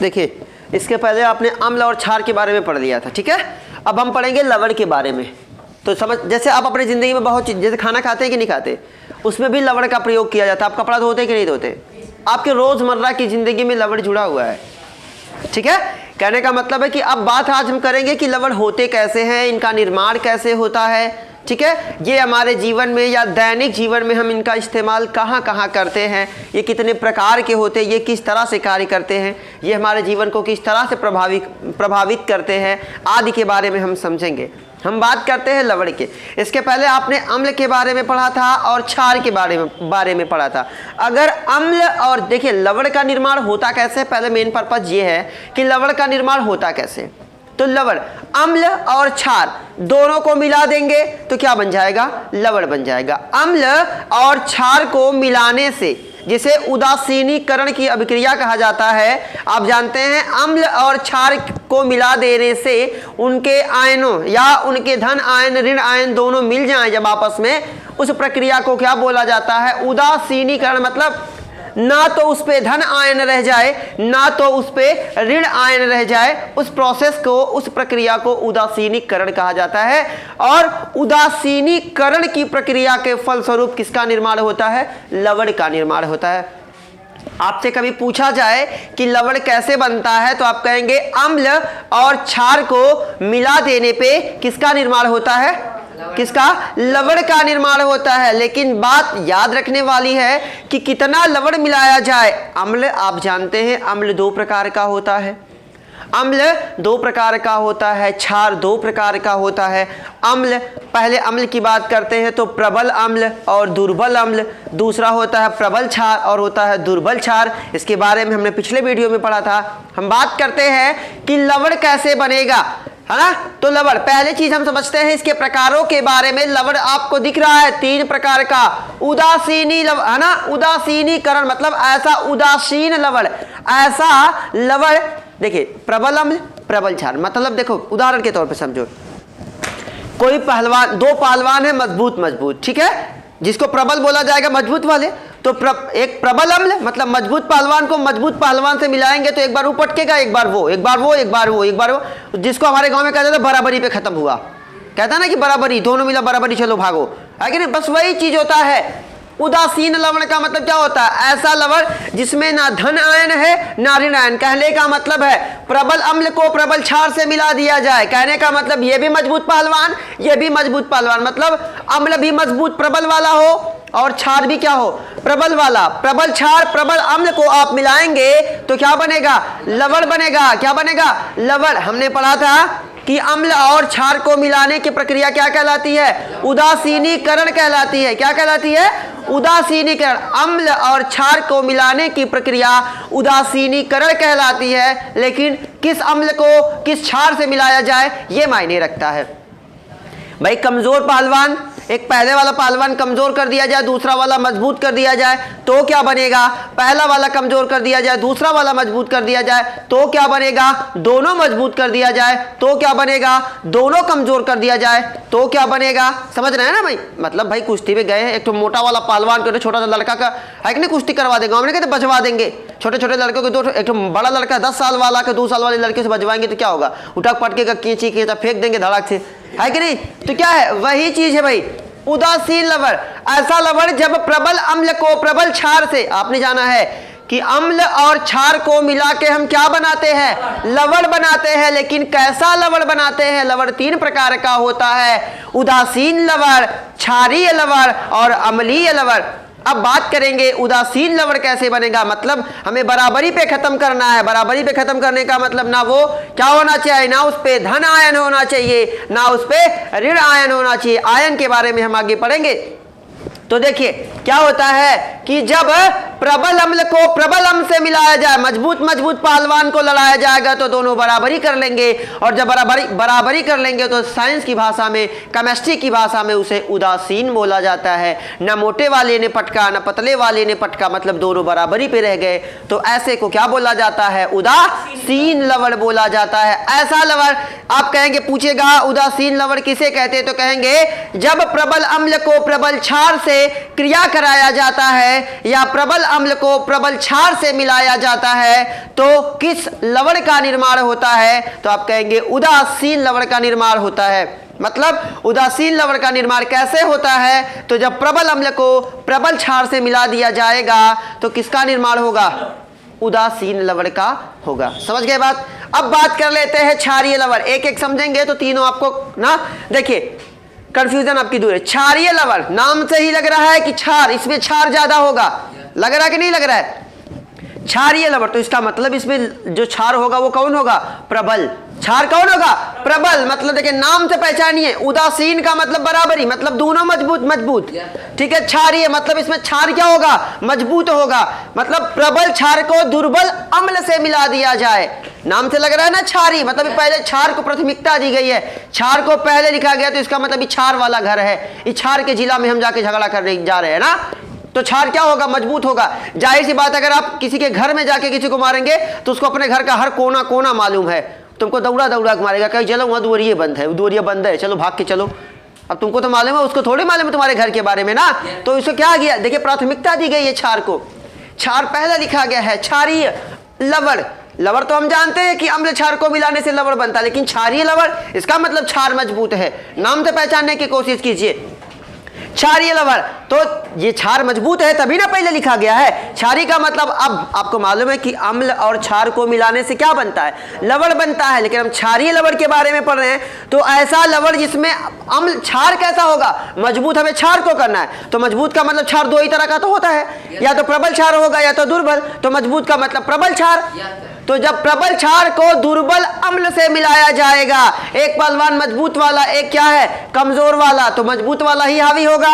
देखिए, इसके पहले आपने अम्ल और क्षार के बारे में पढ़ लिया था, ठीक है। अब हम पढ़ेंगे लवण के बारे में। तो समझ, जैसे आप अपनी ज़िंदगी में बहुत चीज़, जैसे खाना खाते हैं कि नहीं खाते, उसमें भी लवण का प्रयोग किया जाता है। आप कपड़ा धोते कि नहीं धोते, आपके रोज़मर्रा की ज़िंदगी में लवण जुड़ा हुआ है, ठीक है। कहने का मतलब है कि अब बात आज हम करेंगे कि लवण होते कैसे हैं, इनका निर्माण कैसे होता है, ठीक है। ये हमारे जीवन में या दैनिक जीवन में हम इनका इस्तेमाल कहाँ कहाँ करते हैं, ये कितने प्रकार के होते हैं, ये किस तरह से कार्य करते हैं, ये हमारे जीवन को किस तरह से प्रभावित करते हैं आदि के बारे में हम समझेंगे। हम बात करते हैं लवण के। इसके पहले आपने अम्ल के बारे में पढ़ा था और क्षार के बारे में पढ़ा था। अगर अम्ल और देखिए लवण का निर्माण होता कैसे, पहले मेन पर्पज ये है कि लवण का निर्माण होता कैसे। तो लवण, अम्ल और क्षार दोनों को मिला देंगे तो क्या बन जाएगा, लवण बन जाएगा। अम्ल और क्षार को मिलाने से, जिसे उदासीनीकरण की अभिक्रिया कहा जाता है, आप जानते हैं अम्ल और क्षार को मिला देने से उनके आयनों या उनके धन आयन ऋण आयन दोनों मिल जाएं जब आपस में, उस प्रक्रिया को क्या बोला जाता है, उदासीनीकरण। मतलब ना तो उस पे धन आयन रह जाए ना तो उस पे ऋण आयन रह जाए, उस प्रोसेस को, उस प्रक्रिया को उदासीनीकरण कहा जाता है। और उदासीनीकरण की प्रक्रिया के फलस्वरूप किसका निर्माण होता है, लवण का निर्माण होता है। आपसे कभी पूछा जाए कि लवण कैसे बनता है तो आप कहेंगे अम्ल और क्षार को मिला देने पे किसका निर्माण होता है, किसका, लवण का निर्माण होता है। लेकिन बात याद रखने वाली है कि कितना लवण मिलाया जाए। अम्ल आप जानते हैं अम्ल दो प्रकार का होता है, अम्ल दो प्रकार का होता है, क्षार दो प्रकार का होता है। अम्ल, पहले अम्ल की बात करते हैं तो प्रबल अम्ल और दुर्बल अम्ल, दूसरा होता है प्रबल क्षार और होता है दुर्बल क्षार। इसके बारे में हमने पिछले वीडियो में पढ़ा था। हम बात करते हैं कि लवण कैसे बनेगा, है ना। तो लवण, पहले चीज हम समझते हैं इसके प्रकारों के बारे में। लवण आपको दिख रहा है तीन प्रकार का, उदासीनी लवण, है ना, उदासीनीकरण मतलब ऐसा उदासीन लवण, ऐसा लवण। देखिए प्रबल अम्ल, प्रबल क्षार, मतलब देखो उदाहरण के तौर पे समझो, कोई पहलवान, दो पहलवान है मजबूत, ठीक है, जिसको प्रबल बोला जाएगा, मजबूत वाले। तो एक प्रबल अम्ल मतलब मजबूत पहलवान को मजबूत पहलवान से मिलाएंगे तो एक बार वो पटकेगा, एक बार वो, एक बार वो, एक बार वो, एक बार वो, जिसको हमारे गांव में कहते हैं बराबरी पे खत्म हुआ। कहता है ना कि बराबरी, दोनों मिला बराबरी, चलो भागो, है कि नहीं। बस वही चीज होता है। उदासीन लवण का मतलब क्या होता है, ऐसा लवण जिसमें ना धन आयन है ना ऋण आयन। कहने का मतलब है प्रबल अम्ल को प्रबल क्षार से मिला दिया जाए, कहने का मतलब ये भी मजबूत पहलवान, ये भी मजबूत पहलवान, मतलब अम्ल भी मजबूत प्रबल वाला हो और क्षार भी क्या हो, प्रबल वाला। प्रबल क्षार प्रबल अम्ल को आप मिलाएंगे तो क्या बनेगा, लवण बनेगा। क्या बनेगा, लवण। हमने पढ़ा था कि अम्ल और क्षार को मिलाने की प्रक्रिया क्या कहलाती है, उदासीनीकरण कहलाती है। क्या कहलाती है, उदासीनीकरण। अम्ल और क्षार को मिलाने की प्रक्रिया उदासीनीकरण कहलाती है। लेकिन किस अम्ल को किस क्षार से मिलाया जाए ये मायने रखता है। भाई कमजोर पहलवान, एक पहले वाला पहलवान कमजोर कर दिया जाए, दूसरा वाला मजबूत कर दिया जाए तो क्या बनेगा, पहला वाला कमजोर कर दिया जाए, दूसरा वाला मजबूत कर दिया जाए तो क्या बनेगा, दोनों मजबूत कर दिया जाए तो क्या बनेगा, दोनों कमजोर कर दिया जाए तो क्या बनेगा। समझ रहे हैं ना भाई। मतलब भाई कुश्ती में गए हैं, एक तो मोटा वाला पहलवान को छोटा सा लड़का का है कि नहीं कुश्ती करवा देंगे, हमने कहते बजवा देंगे। छोटे छोटे लड़कों को दो, एक तो बड़ा लड़का 10 साल वाला के 2 साल वाले लड़के से बजवाएंगे तो क्या होगा, उठा पटकेगा, खींची खींचा फेंक देंगे धड़ाक से, है कि नहीं। तो क्या है, वही चीज है भाई, उदासीन लवण। ऐसा लवण जब प्रबल अम्ल को प्रबल क्षार से, आपने जाना है कि अम्ल और क्षार को मिला के हम क्या बनाते हैं, लवण बनाते हैं। लेकिन कैसा लवण बनाते हैं, लवण 3 प्रकार का होता है, उदासीन लवण, क्षारीय लवण और अम्लीय लवण। अब बात करेंगे उदासीन लवण कैसे बनेगा। मतलब हमें बराबरी पे खत्म करना है। बराबरी पे खत्म करने का मतलब ना वो क्या होना चाहिए, ना उस पे धन आयन होना चाहिए ना उस पे ऋण आयन होना चाहिए। आयन के बारे में हम आगे पढ़ेंगे। तो देखिए क्या होता है कि जब प्रबल अम्ल को प्रबल अम्ल से मिलाया जाए, मजबूत मजबूत पहलवान को लड़ाया जाएगा तो दोनों बराबरी कर लेंगे, और जब बराबरी कर लेंगे तो साइंस की भाषा में, केमिस्ट्री की भाषा में उसे उदासीन बोला जाता है। न मोटे वाले ने पटका न पतले वाले ने पटका, मतलब दोनों बराबरी पे रह गए, तो ऐसे को क्या बोला जाता है? उदासीन लवण बोला जाता है। ऐसा लवण आप कहेंगे, पूछेगा उदासीन लवण किसे कहते हैं, तो कहेंगे जब प्रबल अम्ल को प्रबल क्षार से क्रिया कराया जाता है या प्रबल अम्ल को प्रबल क्षार से मिलाया जाता है तो किस लवण का निर्माण होता है? तो आप कहेंगे उदासीन लवण का निर्माण होता है। मतलब उदासीन लवण का निर्माण कैसे होता है? तो जब प्रबल अम्ल को प्रबल क्षार से मिला दिया जाएगा तो किसका निर्माण होगा? उदासीन लवण का होगा। समझ गए बात? अब बात कर लेते हैं क्षारीय लवण। एक एक समझेंगे तो तीनों आपको ना, देखिए कंफ्यूजन आपकी दूर है। क्षारीय लवण नाम से ही लग रहा है कि क्षार, इसमें क्षार ज्यादा होगा, लग रहा है कि नहीं लग रहा है? क्षारीय लवण, तो इसका मतलब इसमें जो क्षार होगा वो कौन होगा? प्रबल। क्षार कौन होगा? प्रबल। मतलब देखिए नाम से पहचानिए, उदासीन का मतलब बराबरी, मतलब दोनों मजबूत मजबूत, ठीक है। क्षारीय मतलब इसमें क्षार क्या होगा? मजबूत होगा। मतलब प्रबल क्षार को दुर्बल अम्ल से मिला दिया जाए, नाम से लग रहा है ना क्षारी, मतलब पहले क्षार को प्राथमिकता दी गई है, क्षार को पहले लिखा गया, तो इसका मतलब क्षार वाला घर है, इस क्षार के जिला में हम जाके झगड़ा करने जा रहे हैं ना, तो क्षार क्या होगा? मजबूत होगा। जाहिर सी बात, अगर आप किसी के घर में जाके किसी को मारेंगे तो उसको अपने घर का हर कोना कोना मालूम है, तुमको दौड़ा दौड़ा के मारेगा, कहीं चलो वहाँ दुआरिये बंद है, दुआरिया बंद है, चलो भाग के चलो। अब तुमको तो मालूम है, उसको थोड़ी मालूम है तुम्हारे घर के बारे में ना, तो इसको क्या गया? देखिए प्राथमिकता दी गई है क्षार को, क्षार पहले लिखा गया है। क्षारीय लवण, लवण तो हम जानते हैं कि अम्ल क्षार को मिलाने से लवण बनता है, लेकिन क्षारीय लवण इसका मतलब क्षार मजबूत है। नाम से पहचानने की कोशिश कीजिए। क्षारीय लवण, तो ये क्षार मजबूत है तभी ना पहले लिखा गया है। क्षारी का मतलब, अब आपको मालूम है कि अम्ल और क्षार को मिलाने से क्या बनता है? लवण बनता है। लेकिन हम क्षारीय लवण के बारे में पढ़ रहे हैं, तो ऐसा लवण जिसमें अम्ल, क्षार कैसा होगा? मजबूत। हमें क्षार को करना है, तो मजबूत का मतलब क्षार दो ही तरह का तो होता है, या तो प्रबल क्षार होगा या तो दुर्बल, तो मजबूत का मतलब प्रबल क्षार। तो जब प्रबल क्षार को दुर्बल अम्ल से मिलाया जाएगा, एक पहलवान मजबूत वाला, एक क्या है? कमजोर वाला, तो मजबूत वाला ही हावी होगा,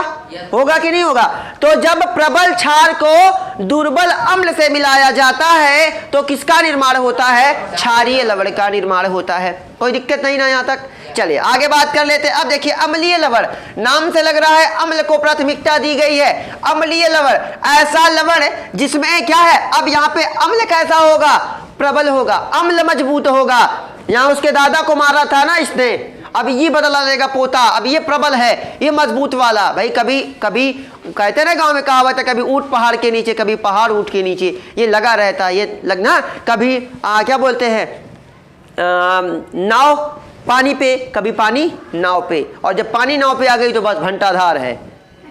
होगा कि नहीं होगा? तो जब प्रबल क्षार को दुर्बल अम्ल से मिलाया जाता है तो किसका निर्माण होता है? क्षारीय लवण का निर्माण होता है। कोई दिक्कत नहीं ना यहाँ तक? चलिए आगे बात कर लेते हैं। अब देखिए अम्लीय लवण, नाम से लग रहा है अम्ल को प्राथमिकता दी गई है। अम्लीय लवण ऐसा लवण जिसमें क्या है? अब यहाँ पे अम्ल कैसा होगा? प्रबल होगा, अम्ल मजबूत होगा। यहाँ उसके दादा को मारा था ना इसने, अब ये बदला देगा पोता, अब ये प्रबल है, ये मजबूत वाला। भाई कभी कभी कहते ना गांव में कहावत है, कभी ऊंट पहाड़ के नीचे, कभी पहाड़ ऊंट के नीचे, ये लगा रहता है, ये लगना। कभी क्या बोलते हैं, नाव पानी पे, कभी पानी नाव पे, और जब पानी नाव पे आ गई तो बस घंटाधार है,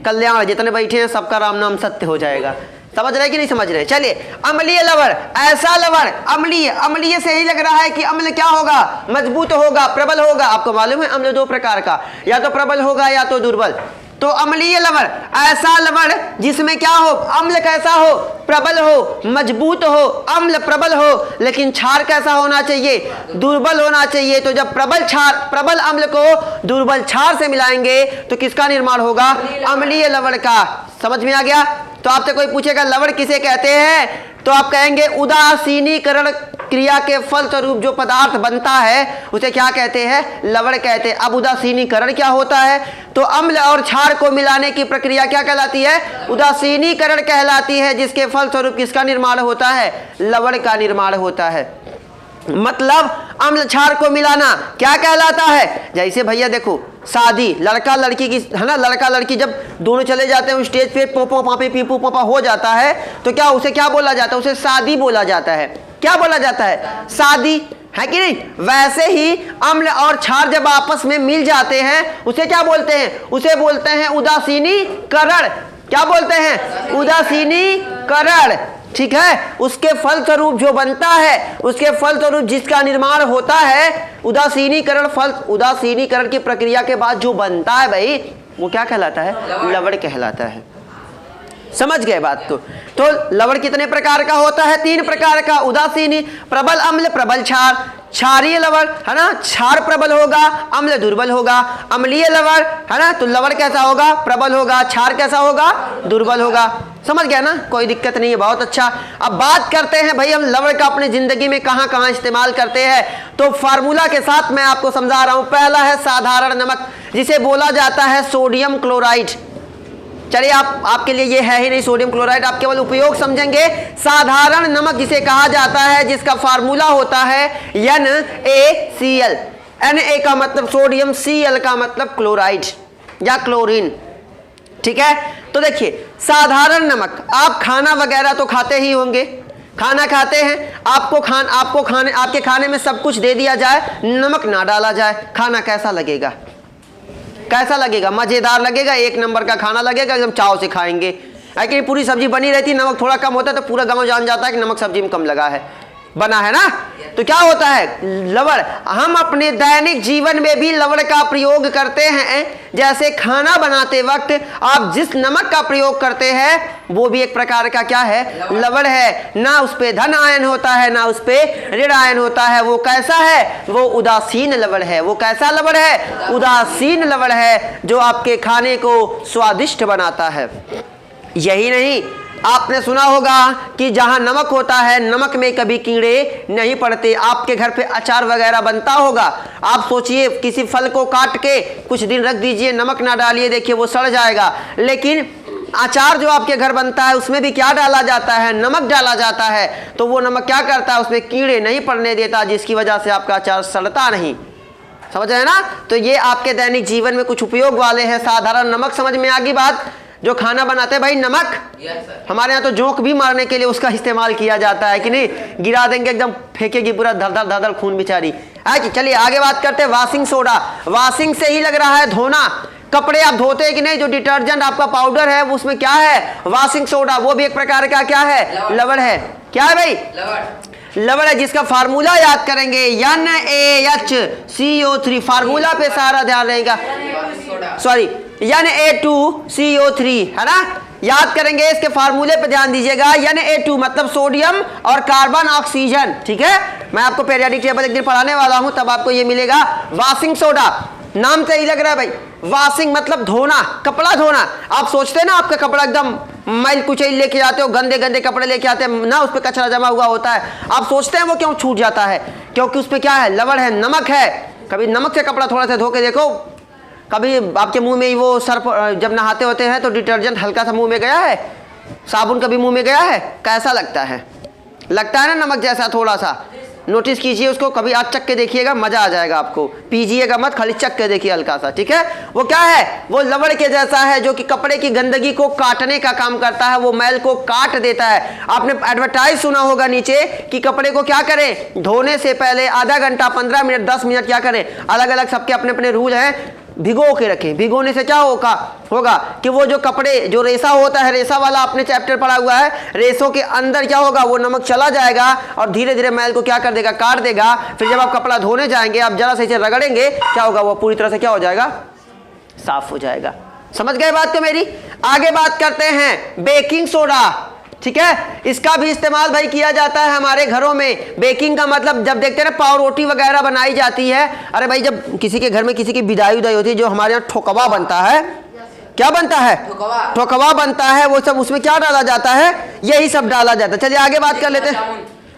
कल्याण, जितने बैठे हैं सबका राम नाम सत्य हो जाएगा। समझ रहे कि नहीं समझ रहे? चलिए अम्लीय लवण, ऐसा लवण अम्लीय, अम्लीय से ही लग रहा है कि अम्ल क्या होगा? मजबूत होगा, प्रबल होगा। आपको मालूम है अम्ल दो प्रकार का, या तो प्रबल होगा या तो दुर्बल। तो अम्लीय लवण ऐसा लवण जिसमें क्या हो? अम्ल कैसा हो? प्रबल हो, मजबूत हो, अम्ल प्रबल हो, लेकिन क्षार कैसा होना चाहिए? दुर्बल होना चाहिए। तो जब प्रबल अम्ल को दुर्बल क्षार से मिलाएंगे तो किसका निर्माण होगा? अम्लीय लवण का। समझ में आ गया? तो आपसे कोई पूछेगा लवण किसे कहते हैं, तो आप कहेंगे उदासीनीकरण क्रिया के फलस्वरूप जो पदार्थ बनता है उसे क्या कहते हैं? लवण कहते हैं। अब उदासीनीकरण क्या होता है? तो अम्ल और क्षार को मिलाने की प्रक्रिया क्या कहलाती है? उदासीनीकरण कहलाती है, जिसके फलस्वरूप किसका निर्माण होता है? लवण का निर्माण होता है। मतलब अम्ल क्षार को मिलाना क्या कहलाता है? जैसे भैया देखो शादी, लड़का लड़की की है ना, लड़का लड़की जब दोनों चले जाते हैं स्टेज पे, पोपो पापी पीपू पापा हो जाता है, तो क्या उसे क्या बोला जाता है? उसे शादी बोला जाता है। क्या बोला जाता है? शादी, है कि नहीं? वैसे ही अम्ल और क्षार जब आपस में मिल जाते हैं उसे क्या बोलते हैं? उसे बोलते हैं उदासीनीकरण। क्या बोलते हैं? उदासीनीकरण। ठीक है, उसके फलस्वरूप जो बनता है, उसके फलस्वरूप जिसका निर्माण होता है, उदासीनीकरण की प्रक्रिया के बाद जो बनता है भाई, वो क्या कहलाता है? लवण कहलाता है। समझ गए बात को? तो लवण कितने प्रकार का होता है? 3 प्रकार का। उदासीनी, प्रबल अम्ल, प्रबल क्षार। क्षारीय लवण है ना, क्षार प्रबल होगा, अम्ल दुर्बल होगा। अम्लीय लवण है ना, तो लवण कैसा होगा? प्रबल होगा, क्षार कैसा होगा? दुर्बल होगा। समझ गया ना, कोई दिक्कत नहीं है, बहुत अच्छा। अब बात करते हैं भाई हम लवण का अपनी जिंदगी में कहां कहां इस्तेमाल करते हैं। तो फार्मूला के साथ मैं आपको समझा रहा हूं। पहला है साधारण नमक, जिसे बोला जाता है सोडियम क्लोराइड। चलिए आपके लिए ये है ही नहीं सोडियम क्लोराइड, आप केवल उपयोग समझेंगे। साधारण नमक जिसे कहा जाता है, जिसका फार्मूला होता है NaCl। Na का मतलब सोडियम, Cl का मतलब क्लोराइड या क्लोरीन, ठीक है। तो देखिए साधारण नमक, आप खाना वगैरह तो खाते ही होंगे, खाना खाते हैं, आपके खाने में सब कुछ दे दिया जाए, नमक ना डाला जाए, खाना कैसा लगेगा? कैसा लगेगा? मजेदार लगेगा, एक नंबर का खाना लगेगा, एकदम चाव से खाएंगे। लेकिन पूरी सब्जी बनी रहती, नमक थोड़ा कम होता है तो पूरा गांव जान जाता है कि नमक सब्जी में कम लगा है, बना है ना। तो क्या होता है, लवण, हम अपने दैनिक जीवन में भी लवण का प्रयोग करते हैं। जैसे खाना बनाते वक्त आप जिस नमक का प्रयोग करते हैं वो भी एक प्रकार का क्या है, लवण है। ना उस पे धन आयन होता है, ना उस पे ऋण आयन होता है। वो कैसा है? वो उदासीन लवण है। वो कैसा लवण है? उदासीन लवण है, जो आपके खाने को स्वादिष्ट बनाता है। यही नहीं, आपने सुना होगा कि जहां नमक होता है, नमक में कभी कीड़े नहीं पड़ते। आपके घर पे अचार वगैरह बनता होगा, आप सोचिए किसी फल को काट के कुछ दिन रख दीजिए, नमक ना डालिए, देखिए वो सड़ जाएगा। लेकिन अचार जो आपके घर बनता है उसमें भी क्या डाला जाता है? नमक डाला जाता है। तो वो नमक क्या करता है? उसमें कीड़े नहीं पड़ने देता, जिसकी वजह से आपका अचार सड़ता नहीं। समझ रहे हैं ना। तो ये आपके दैनिक जीवन में कुछ उपयोग वाले हैं। साधारण नमक समझ में आ गई बात। जो खाना बनाते हैं भाई नमक, हमारे यहाँ तो जोंक भी मारने के लिए उसका इस्तेमाल किया जाता है कि नहीं, गिरा देंगे एकदम फेंकेगी पूरा धड़ धड़ खून बेचारी है कि। चलिए आगे बात करते हैं वाशिंग सोडा। वाशिंग से ही लग रहा है धोना। कपड़े आप धोते हैं कि नहीं, जो डिटर्जेंट आपका पाउडर है उसमें क्या है? Washing soda. वो भी एक प्रकार का क्या है? लवण है। क्या है भाई? लवण है, जिसका फार्मूला याद करेंगे NaHCO3। फार्मूला पे सारा ध्यान रहेगा, सॉरी Na2CO3 है ना, याद करेंगे। इसके फार्मूले पे ध्यान दीजिएगा। Na2 मतलब सोडियम और कार्बन ऑक्सीजन, ठीक है। मैं आपको पीरियोडिक टेबल एक दिन पढ़ाने वाला हूं, तब आपको ये मिलेगा। वाशिंग सोडा, नाम से ही लग रहा है भाई, वाशिंग मतलब धोना, कपड़ा धोना। आप सोचते हैं ना आपका कपड़ा एकदम मैल कुचैल लेके जाते हो, गंदे गंदे कपड़े लेके आते हैं ना, उस पर कचरा जमा हुआ होता है, आप सोचते हैं वो क्यों छूट जाता है? क्योंकि उस पर क्या है? लवण है, नमक है। कभी नमक से कपड़ा थोड़ा सा धो के देखो, कभी आपके मुंह में वो सर्फ जब नहाते होते हैं तो डिटर्जेंट हल्का सा मुंह में गया है, साबुन कभी मुंह में गया है? कैसा लगता है? लगता है ना नमक जैसा थोड़ा सा। नोटिस कीजिए उसको, कभी आज चख के देखिएगा, मजा आ जाएगा आपको। पीजिएगा मत, खाली चख के देखिए हल्का सा, ठीक है। वो क्या है? वो लवण के जैसा है, जो कि कपड़े की गंदगी को काटने का काम करता है, वो मैल को काट देता है। आपने एडवर्टाइज सुना होगा नीचे कि कपड़े को क्या करें? धोने से पहले आधा घंटा, 15 मिनट, 10 मिनट क्या करें? अलग अलग सबके अपने अपने रूल हैं, भिगो के रखें। भिगोने से क्या होगा कि वो जो कपड़े, जो रेशा होता है, रेशा वाला आपने चैप्टर पढ़ा हुआ है, रेशों के अंदर क्या होगा? वो नमक चला जाएगा और धीरे धीरे मैल को क्या कर देगा? काट देगा। फिर जब आप कपड़ा धोने जाएंगे, आप जरा से इसे रगड़ेंगे, क्या होगा? वो पूरी तरह से क्या हो जाएगा? साफ हो जाएगा। समझ गए बात को मेरी? आगे बात करते हैं बेकिंग सोडा, ठीक है। इसका भी इस्तेमाल भाई किया जाता है हमारे घरों में। बेकिंग का मतलब, जब देखते हैं ना पाव रोटी वगैरह बनाई जाती है, अरे भाई जब किसी के घर में किसी की विदाई उदाई होती है, जो हमारे यहाँ ठोकवा बनता है, क्या बनता है? ठोकवा बनता है। वो सब उसमें क्या डाला जाता है? यही सब डाला जाता है। चलिए आगे बात कर लेते हैं।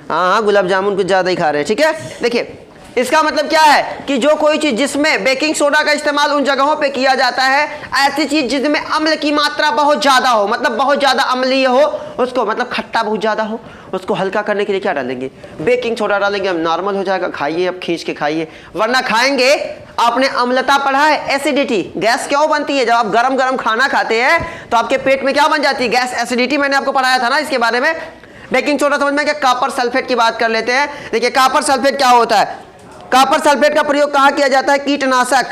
हाँ, गुलाब जामुन कुछ ज्यादा ही खा रहे हैं, ठीक है। देखिए इसका मतलब क्या है कि जो कोई चीज जिसमें बेकिंग सोडा का इस्तेमाल उन जगहों पे किया जाता है, ऐसी चीज जिसमें अम्ल की मात्रा बहुत ज्यादा हो, मतलब बहुत ज्यादा अम्लीय हो, उसको मतलब खट्टा बहुत ज्यादा हो, उसको हल्का करने के लिए क्या डालेंगे? बेकिंग सोडा डालेंगे, अब नॉर्मल हो जाएगा। खाइए, अब खींच के खाइए, वरना खाएंगे। आपने अम्लता पढ़ा है, एसिडिटी। गैस क्यों बनती है? जब आप गरम गरम खाना खाते हैं तो आपके पेट में क्या बन जाती है? Gas, acidity. मैंने आपको पढ़ाया था ना इसके बारे में। बेकिंग सोडा समझ में क्या? कॉपर सल्फेट की बात कर लेते हैं। देखिए कॉपर सल्फेट क्या होता है? कॉपर सल्फेट का प्रयोग कहाँ किया जाता है? कीटनाशक,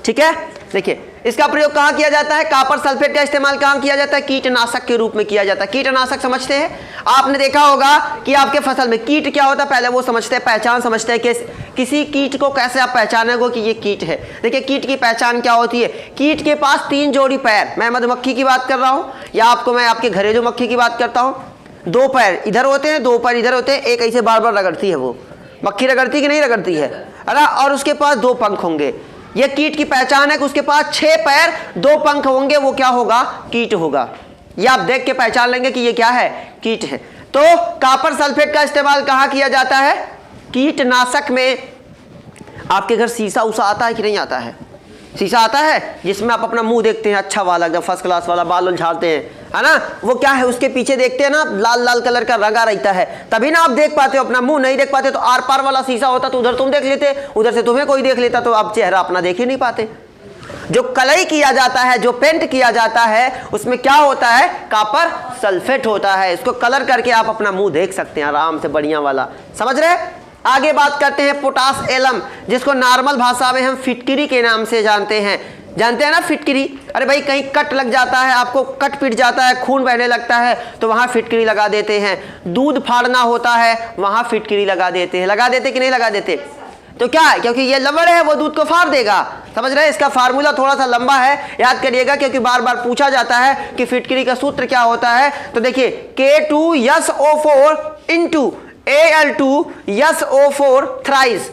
ठीक है। देखिए इसका प्रयोग कहाँ किया जाता है? कॉपर सल्फेट का इस्तेमाल कहाँ किया जाता है? कीटनाशक के रूप में किया जाता है। कीटनाशक समझते हैं? आपने देखा होगा कि आपके फसल में कीट क्या होता है, पहले वो समझते हैं, पहचान समझते हैं कि किसी कीट को कैसे आप पहचानोगे कि ये कीट है। देखिए कीट की पहचान क्या होती है? कीट के पास 3 जोड़ी पैर। मैं मधुमक्खी की बात कर रहा हूँ, या आपको मैं आपके घरेलू मक्खी की बात करता हूँ। 2 पैर इधर होते हैं, 2 पैर इधर होते हैं, एक ऐसे बार बार रगड़ती है। वो मक्खी रगड़ती कि नहीं रगड़ती है? अरे, और उसके पास 2 पंख होंगे। ये कीट की पहचान है कि उसके पास 6 पैर, 2 पंख होंगे। वो क्या होगा? कीट होगा। ये आप देख के पहचान लेंगे कि ये क्या है, कीट है। तो कॉपर सल्फेट का इस्तेमाल कहाँ किया जाता है, कीटनाशक में। आपके घर शीशा उसा आता है कि नहीं आता है, शीशा आता है जिसमें आप अपना मुंह देखते हैं, अच्छा वाला एकदम फर्स्ट क्लास वाला, बाल झाड़ते हैं, है ना, वो क्या है उसके पीछे देखते हैं ना, लाल लाल कलर का रंगा रहता है, तभी ना आप देख पाते हो, अपना मुंह नहीं देख पाते। तो आर पार वाला शीशा होता तो उधर तुम देख लेते, उधर से तुम्हें कोई देख लेता, तो आप चेहरा अपना देख ही नहीं पाते। जो कलई किया जाता है, जो पेंट किया जाता है, उसमें क्या होता है, कॉपर सल्फेट होता है। इसको कलर करके आप अपना मुंह देख सकते हैं आराम से, बढ़िया वाला, समझ रहे। आगे बात करते हैं पोटास एलम, जिसको नॉर्मल भाषा में हम फिटकिरी के नाम से जानते हैं। जानते हैं ना फिटकिरी, अरे भाई कहीं कट लग जाता है, आपको कट पिट जाता है, खून बहने लगता है, तो वहाँ फिटकिरी लगा देते हैं। दूध फाड़ना होता है, वहाँ फिटकिरी लगा देते हैं। लगा देते कि नहीं लगा देते, तो क्या है, क्योंकि ये लवण है वो दूध को फाड़ देगा। समझ रहे हैं, इसका फार्मूला थोड़ा सा लंबा है, याद करिएगा, क्योंकि बार बार पूछा जाता है कि फिटकिरी का सूत्र क्या होता है। तो देखिए K2SO4 into Al2SO4 thrice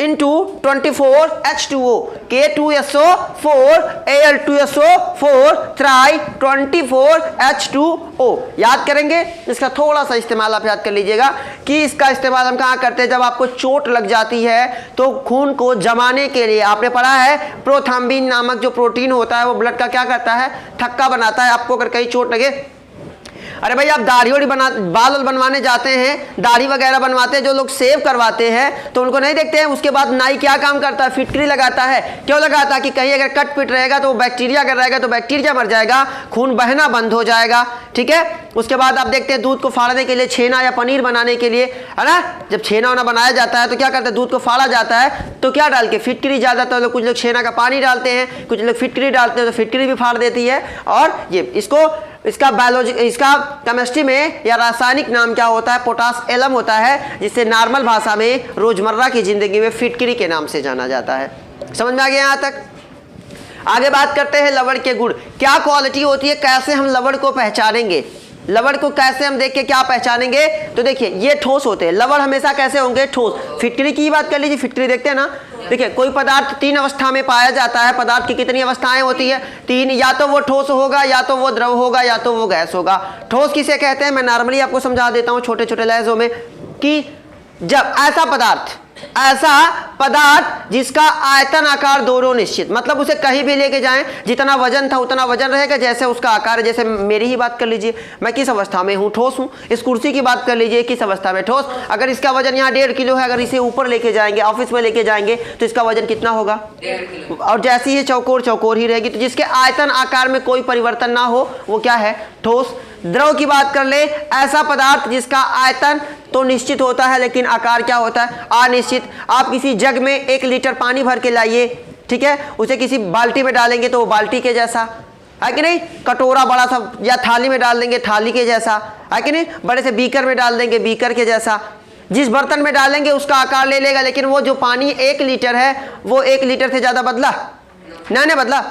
into 24H2O, K2SO4 Al2SO4 three 24H2O। याद करेंगे, इसका थोड़ा सा इस्तेमाल आप याद कर लीजिएगा कि इसका इस्तेमाल हम कहाँ करते हैं, जब आपको चोट लग जाती है तो खून को जमाने के लिए। आपने पढ़ा है प्रोथ्रम्बिन नामक जो प्रोटीन होता है वो ब्लड का क्या करता है, थक्का बनाता है। आपको अगर कहीं चोट लगे, अरे भाई आप दाढ़ी वाड़ी बाल बनवाने जाते हैं, दाढ़ी वगैरह बनवाते हैं, जो लोग सेव करवाते हैं तो उनको नहीं देखते हैं, उसके बाद नाई क्या काम करता है, फिटकरी लगाता है। क्यों लगाता है, कि कहीं अगर कट पिट रहेगा तो बैक्टीरिया अगर रहेगा तो बैक्टीरिया मर जाएगा, खून बहना बंद हो जाएगा, ठीक है। उसके बाद आप देखते हैं दूध को फाड़ने के लिए, छेना या पनीर बनाने के लिए, है ना, जब छेना वना बनाया जाता है तो क्या करते हैं, दूध को फाड़ा जाता है तो क्या डाल के, फिटकरी। ज़्यादातर लोग, कुछ लोग छेना का पानी डालते हैं, कुछ लोग फिटकरी डालते हैं, तो फिटकरी भी फाड़ देती है। और ये इसका बायोलॉजी, इसका केमिस्ट्री में या रासायनिक नाम क्या होता है, पोटास एलम होता है, जिसे नॉर्मल भाषा में रोजमर्रा की जिंदगी में फिटकरी के नाम से जाना जाता है। समझ में आ गया यहाँ तक। आगे बात करते हैं लवण के गुण, क्या क्वालिटी होती है, कैसे हम लवण को पहचानेंगे, लवण को कैसे हम देख के क्या पहचानेंगे। तो देखिए ये ठोस होते हैं, लवण हमेशा कैसे होंगे, ठोस। फिटकरी की बात कर लीजिए, फिटकरी देखते हैं ना, देखिए कोई पदार्थ 3 अवस्था में पाया जाता है। पदार्थ की कितनी अवस्थाएं होती है, 3, या तो वो ठोस होगा, या तो वो द्रव होगा, या तो वो गैस होगा। ठोस किसे कहते हैं, मैं नॉर्मली आपको समझा देता हूँ छोटे छोटे लहजों में, कि जब ऐसा पदार्थ जिसका आयतन आकार दोनों निश्चित, मतलब उसे कहीं भी लेके जाएं, जितना वजन था उतना वजन रहेगा, जैसे उसका आकार है। जैसे मेरी ही बात कर लीजिए, मैं किस अवस्था में हूँ, ठोस हूँ। इस कुर्सी की बात कर लीजिए, किस अवस्था में, ठोस। अगर इसका वजन यहाँ 1.5 किलो है, अगर इसे ऊपर लेके जाएंगे, ऑफिस में लेके जाएंगे, तो इसका वजन कितना होगा, 1.5 किलो। और जैसे ही चौकोर ही रहेगी। तो जिसके आयतन आकार में कोई परिवर्तन ना हो वो क्या है, ठोस। द्रव की बात कर ले, ऐसा पदार्थ जिसका आयतन तो निश्चित होता है लेकिन आकार क्या होता है, अनिश्चित। आप किसी जग में 1 लीटर पानी भर के लाइए, ठीक है, उसे किसी बाल्टी में डालेंगे तो वो बाल्टी के जैसा है कि नहीं, कटोरा बड़ा सा या थाली में डाल देंगे, थाली के जैसा है कि नहीं, बड़े से बीकर में डाल देंगे, बीकर के जैसा। जिस बर्तन में डालेंगे उसका आकार ले लेगा, लेकिन वो जो पानी 1 लीटर है वो 1 लीटर से ज्यादा बदला नहीं बदला।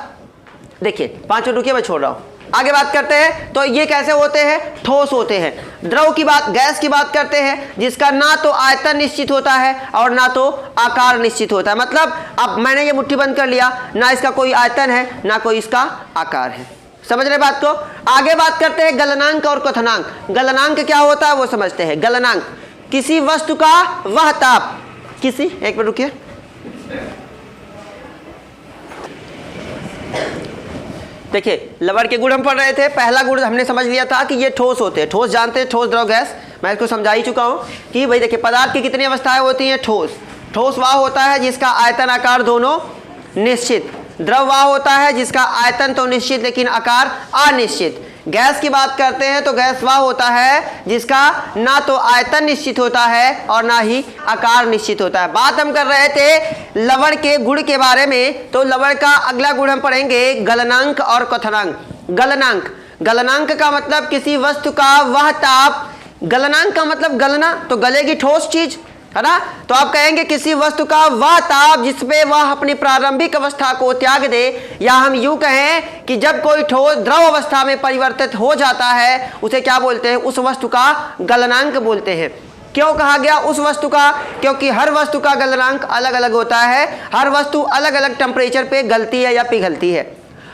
देखिए 5 मिनट रुकिए, मैं छोड़ रहा हूं। आगे बात करते हैं, तो ये कैसे होते हैं, ठोस होते हैं। द्रव की बात, गैस की बात करते हैं, जिसका ना तो आयतन निश्चित होता है और ना तो आकार निश्चित होता है। मतलब अब मैंने ये मुट्ठी बंद कर लिया, ना इसका कोई आयतन है ना कोई इसका आकार है। समझ रहे बात को। आगे बात करते हैं गलनांक और क्वथनांक। गलनांक क्या होता है वो समझते हैं। गलनांक किसी वस्तु का वह ताप, किसी, एक मिनट रुकिए, देखिए लवण के गुण हम पढ़ रहे थे। पहला गुण हमने समझ लिया था कि ये ठोस होते हैं। ठोस जानते हैं, ठोस द्रव गैस, मैं इसको समझा ही चुका हूं कि भाई देखिए पदार्थ की कितनी अवस्थाएं होती हैं, ठोस। ठोस वह होता है जिसका आयतन आकार दोनों निश्चित। द्रव वह होता है जिसका आयतन तो निश्चित लेकिन आकार अनिश्चित। गैस की बात करते हैं तो गैस वह होता है जिसका ना तो आयतन निश्चित होता है और ना ही आकार निश्चित होता है। बात हम कर रहे थे लवण के गुण के बारे में, तो लवण का अगला गुण हम पढ़ेंगे गलनांक और क्वथनांक। गलनांक, गलनांक का मतलब किसी वस्तु का वह ताप, गलनांक का मतलब गलना, तो गलेगी ठोस चीज, है ना। तो आप कहेंगे किसी वस्तु का वह ताप जिसपे वह अपनी प्रारंभिक अवस्था को त्याग दे, या हम यूं कहें कि जब कोई ठोस द्रव अवस्था में परिवर्तित हो जाता है उसे क्या बोलते हैं, उस वस्तु का गलनांक बोलते हैं। क्यों कहा गया उस वस्तु का, क्योंकि हर वस्तु का गलनांक अलग अलग होता है। हर वस्तु अलग अलग टेम्परेचर पे गलती है या पिघलती है।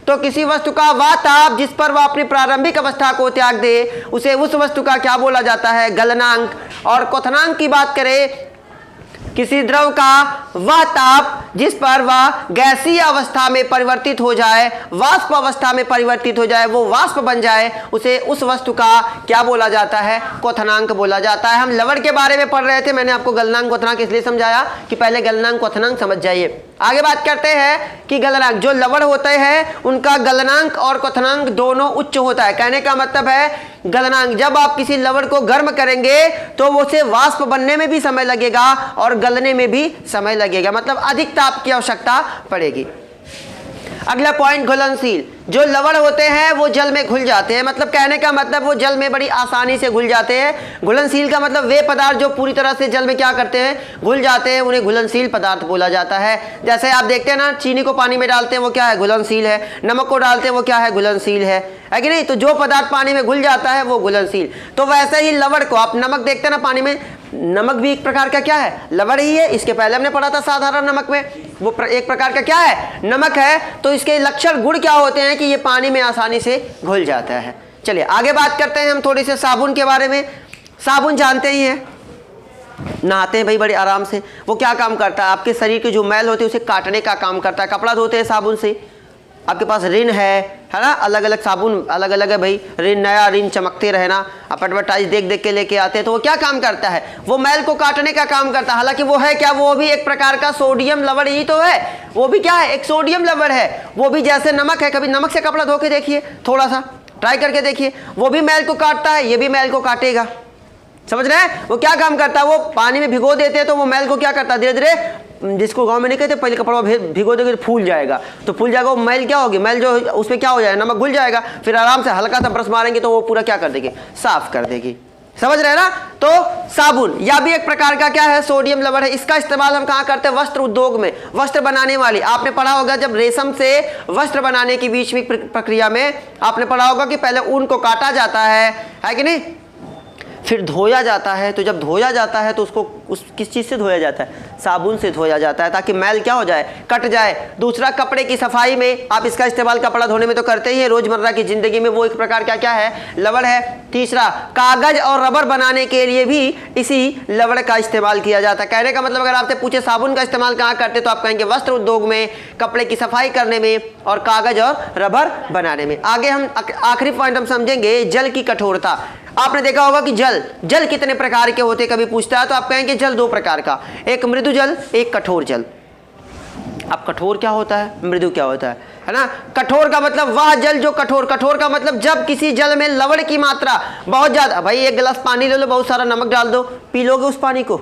तो किसी वस्तु का वह ताप जिस पर वह अपनी प्रारंभिक अवस्था को त्याग दे उसे उस वस्तु का क्या बोला जाता है? गलनांक। और क्वथनांक की बात करें, किसी द्रव का वह ताप जिस पर वह गैसीय अवस्था में परिवर्तित हो जाए, वाष्प अवस्था में परिवर्तित हो जाए, वो वाष्प बन जाए, उसे उस वस्तु का क्या बोला जाता है? क्वथनांक बोला जाता है। हम लवण के बारे में पढ़ रहे थे, मैंने आपको गलनांक क्वथनांक इसलिए समझाया कि पहले गलनांक क्वथनांक समझ जाइए। आगे बात करते हैं कि गलनांक, जो लवण होते हैं उनका गलनांक और क्वथनांक दोनों उच्च होता है। कहने का मतलब है गलनांक, जब आप किसी लवण को गर्म करेंगे तो वो उसे वाष्प बनने में भी समय लगेगा और गलने में भी समय लगेगा, मतलब अधिक ताप की आवश्यकता पड़ेगी। अगला पॉइंट, घुलनशील। जो लवण होते हैं वो जल में घुल जाते हैं, मतलब कहने का मतलब वो जल में बड़ी आसानी से घुल जाते हैं। घुलनशील का मतलब वे पदार्थ जो पूरी तरह से जल में क्या करते हैं? घुल जाते हैं, उन्हें घुलनशील पदार्थ बोला जाता है। जैसे आप देखते हैं ना, चीनी को पानी में डालते हैं वो क्या है? घुलनशील है। नमक को डालते हैं वो क्या है? घुलनशील है कि नहीं? तो जो पदार्थ पानी में घुल जाता है वो घुलनशील। तो वैसे ही लवण को, आप नमक देखते हैं ना पानी में, नमक भी एक प्रकार का क्या है? लवण ही है। इसके पहले हमने पढ़ा था साधारण नमक में, वो एक प्रकार का क्या है? नमक है। तो इसके लक्षण गुण क्या होते हैं कि ये पानी में आसानी से घुल जाता है। चलिए आगे बात करते हैं हम थोड़ी से साबुन के बारे में। साबुन जानते ही हैं, नहाते हैं भाई बड़े आराम से। वो क्या काम करता है? आपके शरीर के जो मैल होते हैं उसे काटने का काम करता है। कपड़ा धोते हैं साबुन से। आपके पास रिन है ना, अलग अलग साबुन अलग अलग है भाई। रिन, नया रिन चमकते रहना, आप एडवर्टाइज देख देख के लेके आते हैं। तो वो क्या काम करता है? वो मैल को काटने का काम करता है। हालांकि वो है क्या? वो भी एक प्रकार का सोडियम लवण ही तो है। वो भी क्या है? एक सोडियम लवण है। वो भी जैसे नमक है। कभी नमक से कपड़ा धो के देखिए, थोड़ा सा ट्राई करके देखिए, वो भी मैल को काटता है, ये भी मैल को काटेगा। समझ रहे हैं? वो क्या काम करता है? वो पानी में भिगो देते हैं तो वो मैल को क्या करता है? धीरे धीरे, जिसको गांव में नहीं कहते, पहले कपड़ा भिगो देंगे तो फूल जाएगा, तो फूल जाएगा, वो मैल क्या होगी? मैल जो उसमें क्या हो जाएगा? नमक घुल जाएगा। फिर आराम से हल्का सा ब्रश मारेंगे तो वो पूरा क्या कर देगी? साफ कर देगी। समझ रहे हैं ना? तो साबुन या भी एक प्रकार का क्या है? सोडियम लवण है। इसका इस्तेमाल हम कहाँ करते हैं? वस्त्र उद्योग में। वस्त्र बनाने वाली, आपने पढ़ा होगा जब रेशम से वस्त्र बनाने की बीच में प्रक्रिया में आपने पढ़ा होगा कि पहले ऊन को काटा जाता है कि नहीं, फिर धोया जाता है। तो जब धोया जाता है तो उसको किस चीज़ से धोया जाता है? साबुन से धोया जाता है, ताकि मैल क्या हो जाए? कट जाए। दूसरा, कपड़े की सफाई में आप इसका इस्तेमाल कपड़ा धोने में तो करते ही हैं, रोजमर्रा की जिंदगी में वो एक प्रकार का क्या है? लवण है। तीसरा, कागज और रबर बनाने के लिए भी इसी लवण का इस्तेमाल किया जाता है। कहने का मतलब अगर आपसे पूछे साबुन का इस्तेमाल कहाँ करते, तो आप कहेंगे वस्त्र उद्योग में, कपड़े की सफाई करने में और कागज और रबर बनाने में। आगे हम आखिरी पॉइंट हम समझेंगे, जल की कठोरता। आपने देखा होगा कि जल कितने प्रकार के होते, कभी पूछता है तो आप कहेंगे जल दो प्रकार का, एक मृदु जल, एक कठोर जल। अब कठोर क्या होता है, मृदु क्या होता है ना? कठोर का मतलब वह जल जो कठोर का मतलब जब किसी जल में लवण की मात्रा बहुत ज्यादा, भाई एक गिलास पानी ले लो, बहुत सारा नमक डाल दो, पी लोगे उस पानी को?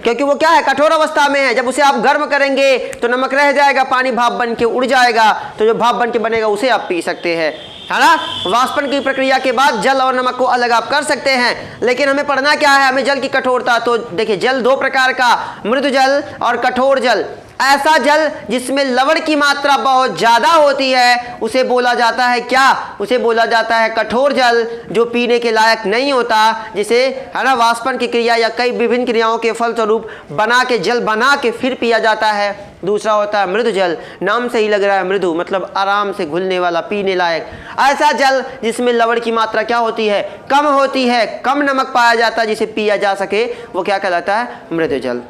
क्योंकि वो क्या है? कठोर अवस्था में है। जब उसे आप गर्म करेंगे तो नमक रह जाएगा, पानी भाप बन के उड़ जाएगा, तो जो भाप बन के बनेगा उसे आप पी सकते हैं, है ना? वाष्पन की प्रक्रिया के बाद जल और नमक को अलग आप कर सकते हैं। लेकिन हमें पढ़ना क्या है? हमें जल की कठोरता। तो देखिए, जल दो प्रकार का, मृदु जल और कठोर जल। ऐसा जल जिसमें लवण की मात्रा बहुत ज्यादा होती है उसे बोला जाता है क्या? उसे बोला जाता है कठोर जल, जो पीने के लायक नहीं होता, जिसे है ना वाष्पन की क्रिया या कई विभिन्न क्रियाओं के फलस्वरूप बना के जल बना के फिर पिया जाता है। दूसरा होता है मृदु जल, नाम से ही लग रहा है मृदु, मतलब आराम से घुलने वाला, पीने लायक। ऐसा जल जिसमें लवण की मात्रा क्या होती है? कम होती है, कम नमक पाया जाता है, जिसे पिया जा सके, वो क्या कहलाता है? मृदु जल।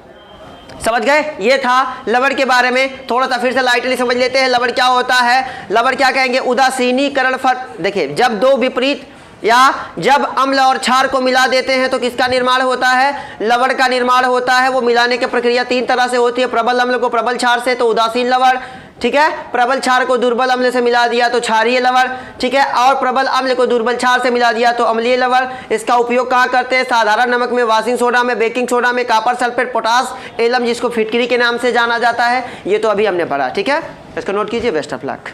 समझ गए? ये था लवण के बारे में। थोड़ा सा फिर से लाइटली समझ लेते हैं लवण क्या होता है। लवण क्या कहेंगे? उदासीनीकरण फल। देखिए, जब दो विपरीत या जब अम्ल और क्षार को मिला देते हैं तो किसका निर्माण होता है? लवण का निर्माण होता है। वो मिलाने की प्रक्रिया तीन तरह से होती है, प्रबल अम्ल को प्रबल क्षार से तो उदासीन लवण, ठीक है, प्रबल क्षार को दुर्बल अम्ल से मिला दिया तो क्षारीय लवण, ठीक है, और प्रबल अम्ल को दुर्बल क्षार से मिला दिया तो अम्लीय लवण। इसका उपयोग कहाँ करते हैं? साधारण नमक में, वाशिंग सोडा में, बेकिंग सोडा में, कॉपर सल्फेट, पोटास, एलम जिसको फिटकरी के नाम से जाना जाता है। ये तो अभी हमने पढ़ा, ठीक है, इसको नोट कीजिए। Best of luck.